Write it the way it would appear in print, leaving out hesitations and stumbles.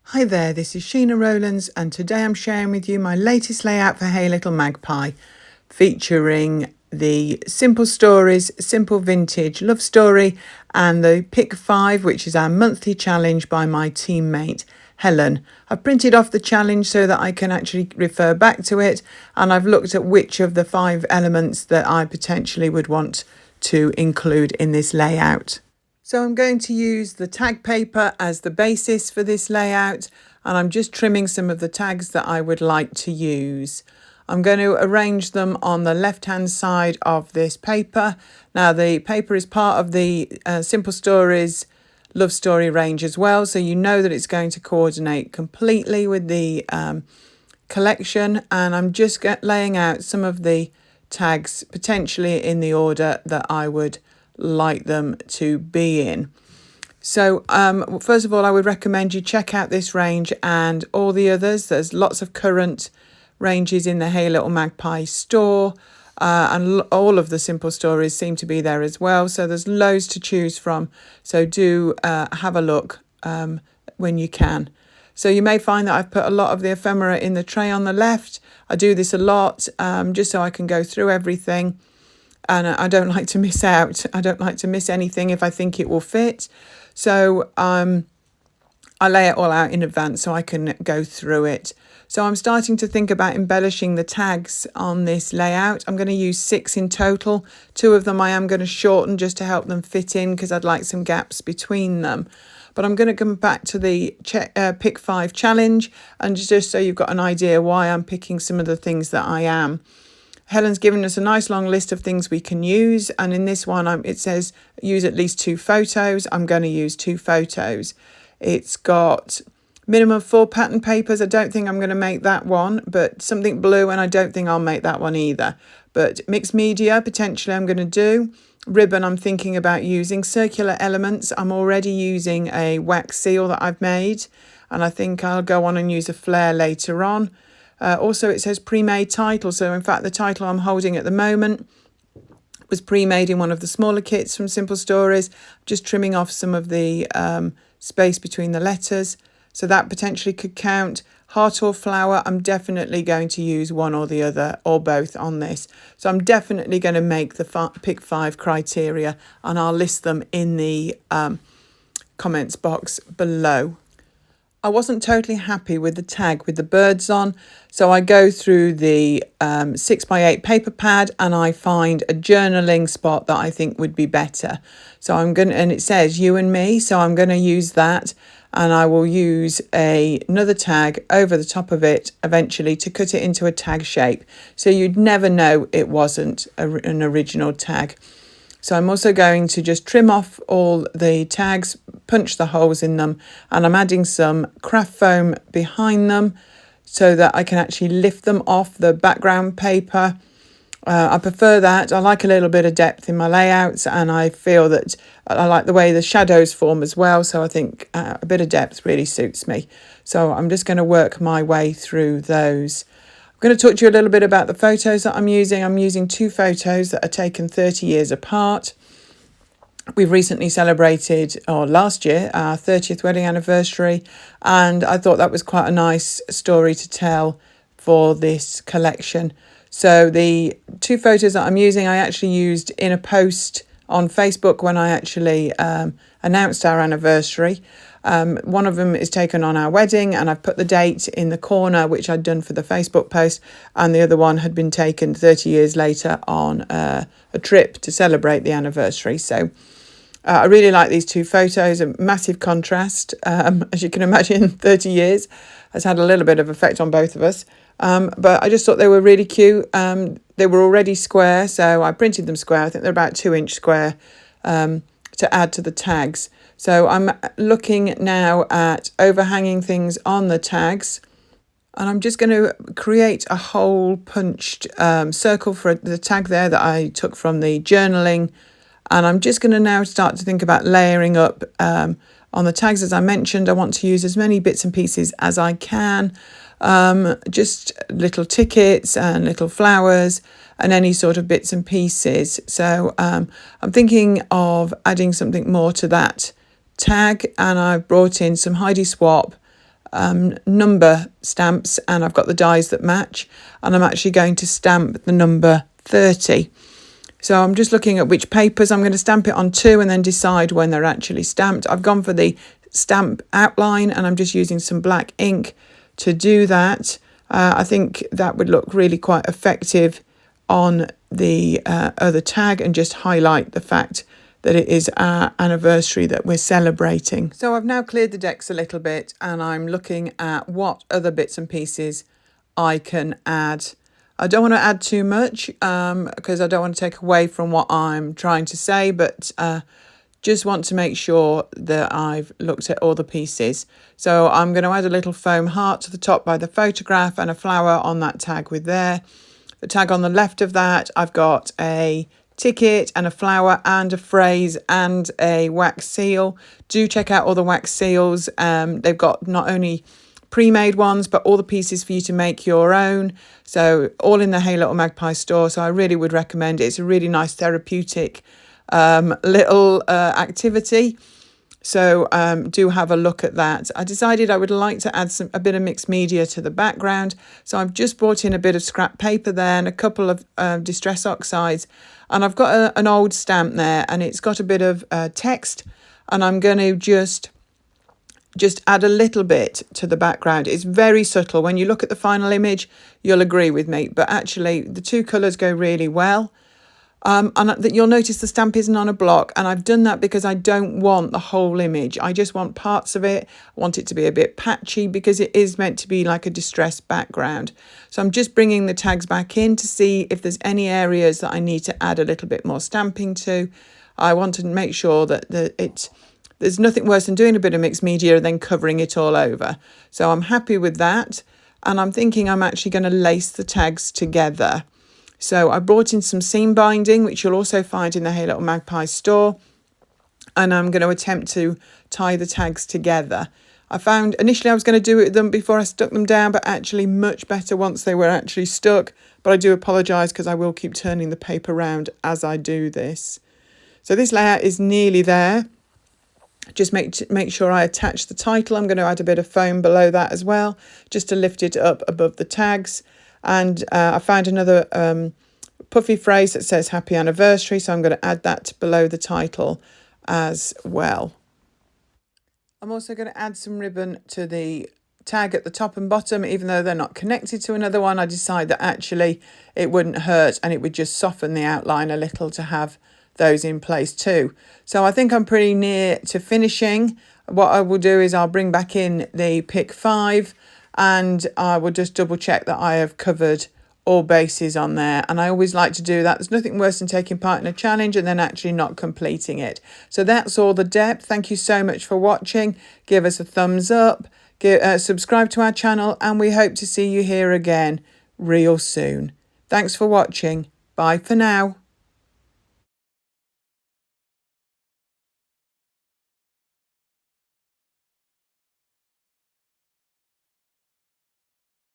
Hi there, this is Sheena Rowlands and today I'm sharing with you my latest layout for Hey Little Magpie, featuring the Simple Stories, Simple Vintage Love Story and the Pick 5, which is our monthly challenge by my teammate Helen. I've printed off the challenge so that I can actually refer back to it, and I've looked at which of the 5 elements that I potentially would want to include in this layout. So I'm going to use the tag paper as the basis for this layout, and I'm just trimming some of the tags that I would like to use. I'm going to arrange them on the left hand side of this paper. Now the paper is part of the Simple Stories Love Story range as well, so you know that it's going to coordinate completely with the collection, and I'm just laying out some of the tags potentially in the order that I would like them to be in. So first of all, I would recommend you check out this range and all the others. There's lots of current ranges in the Hey Little Magpie store, and all of the Simple Stories seem to be there as well, so there's loads to choose from, so do have a look when you can. So you may find that I've put a lot of the ephemera in the tray on the left. I do this a lot just so I can go through everything. And I don't like to miss out. I don't like to miss anything if I think it will fit. So I lay it all out in advance so I can go through it. So I'm starting to think about embellishing the tags on this layout. I'm going to use 6 in total. 2 of them I am going to shorten just to help them fit in because I'd like some gaps between them. But I'm going to come back to the Pick 5 challenge, and just so you've got an idea why I'm picking some of the things that I am. Helen's given us a nice long list of things we can use, and in this one it says use at least 2 photos. I'm going to use 2 photos. It's got minimum 4 pattern papers. I don't think I'm going to make that one, but something blue, and I don't think I'll make that one either. But mixed media potentially I'm going to do. Ribbon I'm thinking about using. Circular elements I'm already using a wax seal that I've made, and I think I'll go on and use a flare later on. Also, it says pre-made title. So in fact, the title I'm holding at the moment was pre-made in one of the smaller kits from Simple Stories. Just trimming off some of the space between the letters. So that potentially could count. Heart or flower, I'm definitely going to use one or the other or both on this. So I'm definitely going to make the Pick 5 criteria, and I'll list them in the comments box below. I wasn't totally happy with the tag with the birds on, so I go through the 6x8 paper pad and I find a journaling spot that I think would be better. So and it says you and me, so I'm going to use that, and I will use another tag over the top of it eventually to cut it into a tag shape, so you'd never know it wasn't an original tag. So I'm also going to just trim off all the tags, punch the holes in them, and I'm adding some craft foam behind them so that I can actually lift them off the background paper. I prefer that. I like a little bit of depth in my layouts, and I feel that I like the way the shadows form as well, so I think a bit of depth really suits me. So I'm just going to work my way through those. I'm going to talk to you a little bit about the photos that I'm using. I'm using 2 photos that are taken 30 years apart. We've recently celebrated, or last year, our 30th wedding anniversary, and I thought that was quite a nice story to tell for this collection. So the 2 photos that I'm using, I actually used in a post on Facebook when I actually announced our anniversary. One of them is taken on our wedding, and I've put the date in the corner, which I'd done for the Facebook post, and the other one had been taken 30 years later on a trip to celebrate the anniversary. So I really like these 2 photos, a massive contrast. As you can imagine, 30 years has had a little bit of effect on both of us. But I just thought they were really cute. They were already square, so I printed them square. I think they're about 2-inch square to add to the tags. So I'm looking now at overhanging things on the tags, and I'm just going to create a hole punched circle for the tag there that I took from the journaling. And I'm just going to now start to think about layering up on the tags. As I mentioned, I want to use as many bits and pieces as I can. Just little tickets and little flowers and any sort of bits and pieces. So I'm thinking of adding something more to that tag, and I've brought in some Heidi Swap number stamps, and I've got the dies that match, and I'm actually going to stamp the number 30. So I'm just looking at which papers I'm going to stamp it onto and then decide when they're actually stamped. I've gone for the stamp outline and I'm just using some black ink to do that. I think that would look really quite effective on the other tag and just highlight the fact that it is our anniversary that we're celebrating. So I've now cleared the decks a little bit and I'm looking at what other bits and pieces I can add. I don't want to add too much because I don't want to take away from what I'm trying to say, but just want to make sure that I've looked at all the pieces. So I'm going to add a little foam heart to the top by the photograph and a flower on that tag with there. The tag on the left of that, I've got a ticket and a flower and a phrase and a wax seal. Do check out all the wax seals. They've got not only pre-made ones but all the pieces for you to make your own, so all in the Hey Little Magpie store. So I really would recommend it. It's a really nice therapeutic little activity, so do have a look at that. I decided I would like to add a bit of mixed media to the background, so I've just brought in a bit of scrap paper there and a couple of distress oxides, and I've got an old stamp there and it's got a bit of text, and I'm going to just add a little bit to the background. It's very subtle. When you look at the final image, you'll agree with me, but actually the two colours go really well. And you'll notice the stamp isn't on a block, and I've done that because I don't want the whole image. I just want parts of it. I want it to be a bit patchy because it is meant to be like a distressed background. So I'm just bringing the tags back in to see if there's any areas that I need to add a little bit more stamping to. I want to make sure that there's nothing worse than doing a bit of mixed media and then covering it all over. So I'm happy with that. And I'm thinking I'm actually going to lace the tags together. So I brought in some seam binding, which you'll also find in the Hey Little Magpie store. And I'm going to attempt to tie the tags together. I found initially I was going to do it with them before I stuck them down, but actually much better once they were actually stuck. But I do apologise because I will keep turning the paper around as I do this. So this layout is nearly there. Just make sure I attach the title. I'm going to add a bit of foam below that as well, just to lift it up above the tags. And I found another puffy phrase that says happy anniversary, so I'm going to add that below the title as well. I'm also going to add some ribbon to the tag at the top and bottom. Even though they're not connected to another one, I decided that actually it wouldn't hurt and it would just soften the outline a little to have those in place too. So I think I'm pretty near to finishing. What I will do is I'll bring back in the pick 5 and I will just double check that I have covered all bases on there, and I always like to do that. There's nothing worse than taking part in a challenge and then actually not completing it. So that's all the depth. Thank you so much for watching. Give us a thumbs up, subscribe to our channel, and we hope to see you here again real soon. Thanks for watching. Bye for now.